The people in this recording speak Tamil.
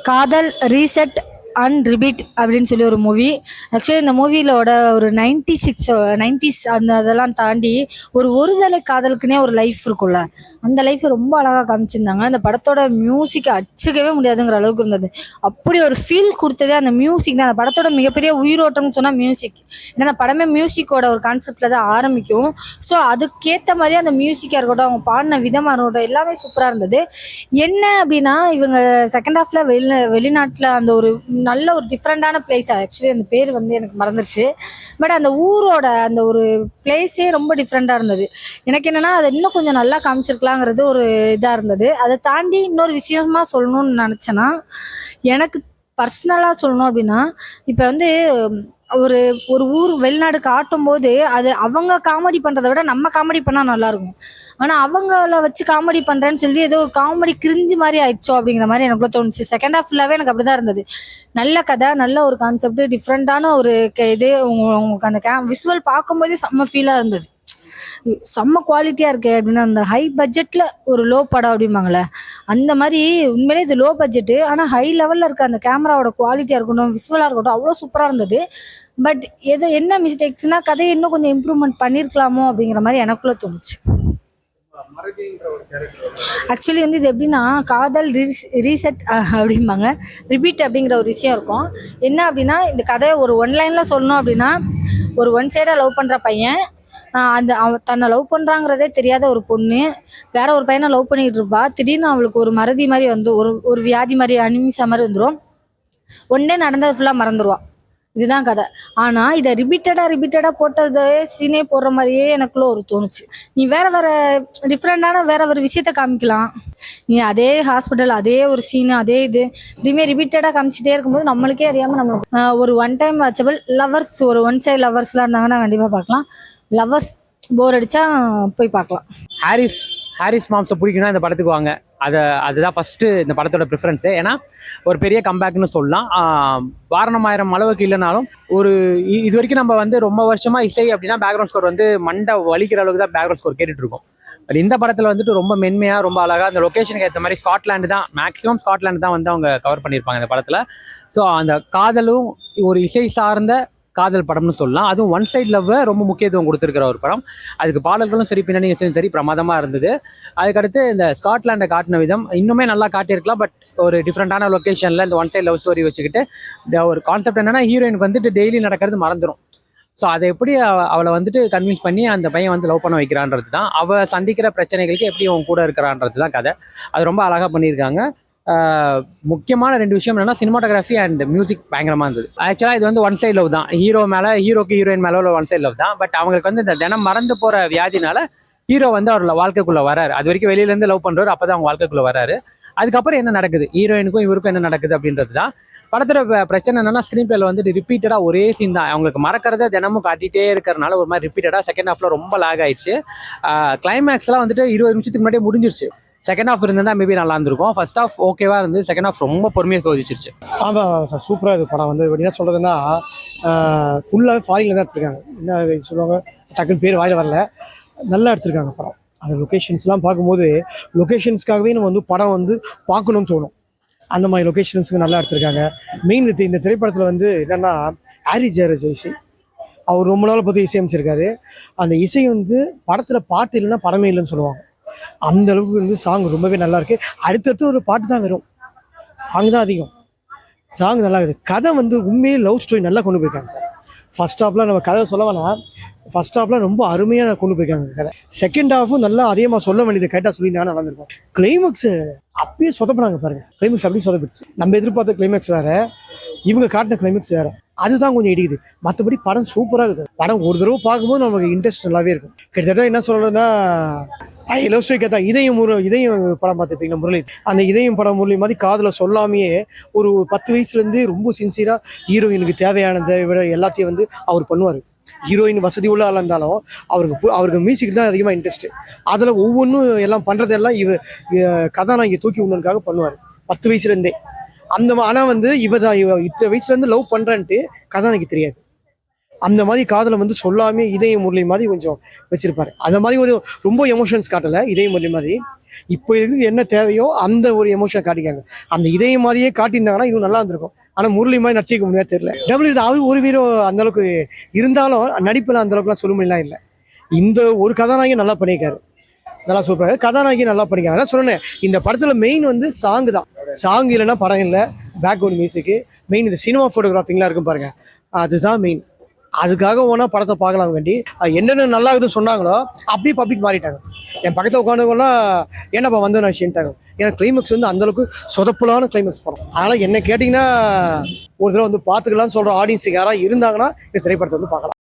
காதல் ரீசெட் அண்ட் ரிபீட் அப்படின்னு சொல்லி ஒரு மூவி. ஆக்சுவலி இந்த மூவிலோட ஒரு 96 அந்த அதெல்லாம் தாண்டி ஒரு தலை காதலுக்குனே ஒரு லைஃப் இருக்கும்ல, அந்த லைஃப் ரொம்ப அழகாக காமிச்சிருந்தாங்க. அந்த படத்தோட மியூசிக் அடிச்சுக்கவே முடியாதுங்கிற அளவுக்கு இருந்தது. அப்படி ஒரு ஃபீல் கொடுத்ததே அந்த மியூசிக் தான். அந்த படத்தோட மிகப்பெரிய உயிரோட்டம்னு சொன்னால் மியூசிக். ஏன்னா அந்த படமே மியூசிக்கோட ஒரு கான்செப்டில் தான் ஆரம்பிக்கும். ஸோ அதுக்கேற்ற மாதிரியே அந்த மியூசிக்காக இருக்கட்டும், அவங்க பாடின விதமாக இருக்கட்டும், எல்லாமே சூப்பராக இருந்தது. என்ன அப்படின்னா, இவங்க செகண்ட் ஹாஃப்ல வெளிநாட்டில் அந்த ஒரு நல்ல ஒரு டிஃப்ரெண்டான பிளேஸ். ஆக்சுவலி அந்த பேர் வந்து எனக்கு மறந்துருச்சு. பட் அந்த ஊரோட அந்த ஒரு பிளேஸே ரொம்ப டிஃப்ரெண்டாக இருந்தது. எனக்கு என்னன்னா அதை இன்னும் கொஞ்சம் நல்லா காமிச்சிருக்கலாங்கிறது ஒரு இதாக இருந்தது. அதை தாண்டி இன்னொரு விஷயமா சொல்லணும்னு நினச்சேன்னா, எனக்கு பர்சனலாக சொல்லணும் அப்படின்னா, இப்போ வந்து ஒரு ஒரு ஊர் வெளிநாடு காட்டும் போது அது அவங்க காமெடி பண்ணுறதை விட நம்ம காமெடி பண்ணால் நல்லாயிருக்கும். ஆனால் அவங்கள வச்சு காமெடி பண்ணுறேன்னு சொல்லி ஏதோ காமெடி கிரிஞ்சு மாதிரி ஆயிடுச்சோ அப்படிங்கிற மாதிரி எனக்குள்ள தோணுச்சு. செகண்ட் ஹாஃப் ஃபுல்லாகவே எனக்கு அப்படி தான் இருந்தது. நல்ல கதை, நல்ல ஒரு கான்செப்ட், டிஃப்ரெண்ட்டான ஒரு இது. உங்களுக்கு அந்த விசுவல் பார்க்கும்போதே செம்ம ஃபீலாக இருந்தது. செம்ம குவாலிட்டியாக இருக்கே அப்படின்னா, அந்த ஹை பட்ஜெட்டில் ஒரு லோ படம் அப்படிம்பாங்களே, அந்த மாதிரி உண்மையிலே இது லோ பட்ஜெட்டு. ஆனால் ஹை லெவலில் இருக்க அந்த கேமராவோட குவாலிட்டியாக இருக்கட்டும், விசுவலாக இருக்கட்டும், அவ்வளோ சூப்பராக இருந்தது. பட் ஏதோ என்ன மிஸ்டேக்ஸ்னா, கதையை இன்னும் கொஞ்சம் இம்ப்ரூவ்மெண்ட் பண்ணியிருக்கலாமோ அப்படிங்கிற மாதிரி எனக்குள்ள தோணுச்சு. ஆக்சுவலி வந்து இது எப்படின்னா, காதல் ரீசெட் அப்படிம்பாங்க, ரிப்பீட் அப்படிங்கிற ஒரு விஷயம் இருக்கும். என்ன அப்படின்னா, இந்த கதையை ஒரு ஒன்லைனில் சொல்லணும் அப்படின்னா, ஒரு ஒன் சைடாக லவ் பண்ணுற பையன், தன்னை லவ் பண்ணுறாங்கிறதே தெரியாத ஒரு பொண்ணு வேற ஒரு பையனை லவ் பண்ணிட்டு இருப்பா. திடீர்னு அவளுக்கு ஒரு மறதி மாதிரி வந்து ஒரு ஒரு வியாதி மாதிரி, அனிமிசா மாதிரி வந்துடும். ஒன்னே நடந்தது ஃபுல்லாக மறந்துடுவா. இதுதான் கதை. ஆனால் இதை ரிப்பீட்டடாக போட்டதே சீனே போடுற மாதிரியே எனக்குள்ள ஒரு தோணுச்சு. நீ வேற டிஃப்ரெண்டான வேற ஒரு விஷயத்த காமிக்கலாம். நீ அதே ஹாஸ்பிட்டல், அதே ஒரு சீனு, அதே இது இப்படியுமே ரிப்பீட்டடாக காமிச்சிட்டே இருக்கும்போது நம்மளுக்கே அறியாமல் நம்ம ஒரு ஒன் டைம் வாட்சபிள் லவர்ஸ், ஒரு ஒன் சைட் லவர்ஸ்லாம் இருந்தாங்கன்னா கண்டிப்பாக பார்க்கலாம். லவர்ஸ் போர் அடிச்சா போய் பார்க்கலாம். ஹாரிஸ் மாம்ஸை பிடிக்குன்னா இந்த படத்துக்கு வாங்க. அதுதான் ஃபஸ்ட்டு இந்த படத்தோட ப்ரிஃபரன்ஸு. ஏன்னா ஒரு பெரிய கம்பேக்னு சொல்லலாம். வாரணமாயிரம் அளவுக்கு இல்லைனாலும் இது வரைக்கும் நம்ம வந்து ரொம்ப வருஷமாக இசை அப்படின்னா பேக்ரவுண்ட் ஸ்கோர் வந்து மண்டை வலிக்கிற அளவுக்கு தான் பேக்ரவுண்ட் ஸ்கோர் கேட்டுட்டு இருக்கோம். பட் இந்த படத்தில் வந்துட்டு ரொம்ப மென்மையாக, ரொம்ப அழகாக அந்த லொக்கேஷனுக்கு ஏற்ற மாதிரி ஸ்காட்லாண்டு தான் வந்து அவங்க கவர் பண்ணியிருப்பாங்க இந்த படத்தில். ஸோ அந்த காதலும் ஒரு இசை சார்ந்த காதல் படம்னு சொல்லலாம். அதுவும் ஒன் சைட் லவ் ரொம்ப முக்கியத்துவம் கொடுத்துருக்கிற ஒரு படம். அதுக்கு பாடல்களும் சரி, பின்னணியும் சரி பிரமாதமாக இருந்தது. அதுக்கடுத்து இந்த ஸ்காட்லாண்டை காட்டின விதம் இன்னுமே நல்லா காட்டியிருக்கலாம். பட் ஒரு டிஃப்ரெண்டான லொக்கேஷனில் இந்த ஒன் சைட் லவ் ஸ்டோரி வச்சுக்கிட்டு ஒரு கான்செப்ட் என்னன்னா, ஹீரோயினுக்கு வந்துட்டு டெய்லி நடக்கிறது மறந்துடும். ஸோ அதை எப்படி அவளை வந்துட்டு கன்வின்ஸ் பண்ணி அந்த பையன் வந்து லவ் பண்ண வைக்கிறான்றது தான், அவள் சந்திக்கிற பிரச்சனைகளுக்கு எப்படி அவன் கூட இருக்கிறான்றது தான் கதை. அது ரொம்ப அழகாக பண்ணியிருக்காங்க. முக்கியமான ரெண்டு விஷயம் என்னன்னா, சினிமாட்டோகிராஃபி அண்ட் மியூசிக் பயங்கரமாக இருந்தது. ஆக்சுவலாக இது வந்து ஒன் சைட் லவ் தான். ஹீரோக்கு ஹீரோயின் மேலே உள்ள ஒன் சைட் லவ் தான். பட் அவங்களுக்கு வந்து இந்த தினம் மறந்து போகிற வியாதினால ஹீரோ வந்து அவர் வாழ்க்கைக்குள்ளே வராரு. அது வரைக்கும் வெளியிலேருந்து லவ் பண்ணுறாரு, அப்போ தான் அவங்க வாழ்க்கைக்குள்ளே வராரு. அதுக்கப்புறம் என்ன நடக்குது, ஹீரோயினுக்கும் இவருக்கும் என்ன நடக்குது அப்படின்றது தான் படத்தோட பிரச்சனை. என்னன்னா, ஸ்க்ரீன் பிளேல வந்துட்டு ரிப்பீட்டடாக ஒரே சீன் தான். அவங்களுக்கு மறக்கிறத தினமும் காட்டிகிட்டே இருக்கிறனால ஒரு மாதிரி ரிப்பீட்டடாக செகண்ட் ஹாஃப்ல ரொம்ப லாக் ஆயிடுச்சு. கிளைமேக்ஸ்லாம் வந்துட்டு 20 நிமிஷத்துக்கு முன்னாடியே முடிஞ்சிருச்சு. செகண்ட் ஹாஃப் இருந்தால் மேபி நல்லா இருந்திருக்கும். ஃபர்ஸ்ட் ஹாஃப் ஓகேவா இருந்து, செகண்ட் ஹாஃப் ரொம்ப பொறுமையாக சோதிச்சிருச்சு. ஆமாம் சார், சூப்பராக இது படம் வந்து என்ன சொல்கிறதுன்னா, ஃபுல்லாகவே ஃபாரினில் தான் எடுத்துருக்காங்க. என்ன சொல்லுவாங்க, டக்குன்னு பேர் வாயில வரல, நல்லா எடுத்திருக்காங்க படம். அந்த லொக்கேஷன்ஸ்லாம் பார்க்கும்போது லொக்கேஷன்ஸ்க்காகவே நம்ம வந்து படம் வந்து பார்க்கணும்னு தோணும். அந்த மாதிரி லொக்கேஷன்ஸுக்கு நல்லா எடுத்திருக்காங்க. மெயின் இந்த திரைப்படத்தில் வந்து என்னென்னா, ஹாரிஸ் ஜெயராஜ் இசை, அவர் ரொம்ப நாள் பற்றி இசை அமைச்சிருக்காரு. அந்த இசை வந்து படத்தில் பாட்டு இல்லைன்னா படமே இல்லைன்னு சொல்லுவாங்க. அந்த அளவுக்கு வந்து சாங் ரொம்பவே நல்லா இருக்கு. அடுத்தடுத்து ஒரு பாட்டு தான் வரும், சாங் தான் அதிகம். சாங் நல்லா இருக்குது. கதை வந்து உண்மையிலே லவ் ஸ்டோரி நல்லா கொண்டு போயிருக்காங்க சார். ஃபர்ஸ்ட் ஹாஃப்லாம் நம்ம கதை சொல்ல வேணாம், ஃபர்ஸ்ட் ஹாஃப்லாம் ரொம்ப அருமையாக கொண்டு போயிருக்காங்க கதை. செகண்ட் ஹாஃபும் நல்லா அதிகமாக சொல்ல வேண்டியது கரெக்டாக சொல்லியிருந்தாங்க, நடந்திருக்கும். கிளைமேக்ஸ் அப்படியே சொதப்பினாங்க பாருங்க. கிளைமேக்ஸ் அப்படியே சொதப்பிடுச்சு. நம்ம எதிர்பார்த்த கிளைமேக்ஸ் வேற, இவங்க காட்டின கிளைமேக்ஸ் வேற. அதுதான் கொஞ்சம் இடிக்குது. மற்றபடி படம் சூப்பராக இருக்குது. படம் ஒரு தடவை பார்க்கும்போது நமக்கு இன்ட்ரெஸ்ட் நல்லாவே இருக்கும். கிட்டத்தட்ட என்ன சொல்றதுன்னா, லவ் ஸ்டோரி கதை. இதயம் படம் பார்த்துருப்பீங்க முரளி. அந்த இதயம் படம் முரளி மாதிரி காதல சொல்லாமையே ஒரு 10 வயசுலேருந்து ரொம்ப சின்சியராக ஹீரோயினுக்கு தேவையானதை விட எல்லாத்தையும் வந்து அவர் பண்ணுவார். ஹீரோயின் வசதி உள்ள ஆளாக இருந்தாலும் அவருக்கு மியூசிக் தான் அதிகமாக இன்ட்ரெஸ்ட். அதில் ஒவ்வொன்றும் எல்லாம் பண்ணுறதெல்லாம் கதாநாயகி தூக்கி விடணுக்காக பண்ணுவார் 10 வயசுலேருந்தே. ஆனால் வந்து இத்தனை வயசுலேருந்து லவ் பண்ணுறான்ட்டு கதாநாயகி தெரியாது. அந்த மாதிரி காதலை வந்து சொல்லாமே இதய முரளி மாதிரி கொஞ்சம் வச்சிருப்பாரு. அந்த மாதிரி ஒரு ரொம்ப எமோஷன்ஸ் காட்டலை இதய முரளி மாதிரி. இப்போ இது என்ன தேவையோ அந்த ஒரு எமோஷனை காட்டிக்காங்க. அந்த இதயம் மாதிரியே காட்டியிருந்தாங்கன்னா இன்னும் நல்லா இருந்திருக்கும். ஆனால் முரளி மாதிரி நடிச்சிக்க முடியாது தெரியல. டபுள் அது ஒரு ஹீரோ அந்த அளவுக்கு இருந்தாலும் நடிப்புலாம் அந்த அளவுக்குலாம் சொல்ல முடியலாம் இல்லை. இந்த ஒரு கதாநாயகி நல்லா பண்ணியிருக்காரு, நல்லா சூப்பராக கதாநாயகி நல்லா பண்ணிக்காங்க. அதான் சொன்னேன், இந்த படத்தில் மெயின் வந்து சாங் தான். சாங் இல்லைன்னா படம் இல்லை. பேக்ரவுண்ட் மியூசிக்கு மெயின். இந்த சினிமா ஃபோட்டோகிராஃபிங்லாம் இருக்கும் பாருங்க, அதுதான் மெயின். அதுக்காக ஓனா படத்தை பார்க்கலாம் வேண்டி என்னென்ன நல்லா இருக்குதுன்னு சொன்னாங்களோ அப்படியே பப்ளிக் மாறிட்டாங்க. என் பக்கத்தில் உட்காந்துலாம் என்னப்பா வந்து நான் ஷேன்ட்டாங்க. ஏன்னா கிளைமேக்ஸ் வந்து அந்தளவுக்கு சொதப்பலான கிளைமேக்ஸ் படம். அதனால் என்ன கேட்டிங்கன்னா ஒரு தடவை வந்து பார்த்துக்கலாம்னு சொல்கிற ஆடியன்ஸுக்கு யாராவது இருந்தாங்கன்னா இந்த திரைப்படத்தை வந்து பார்க்கலாம்.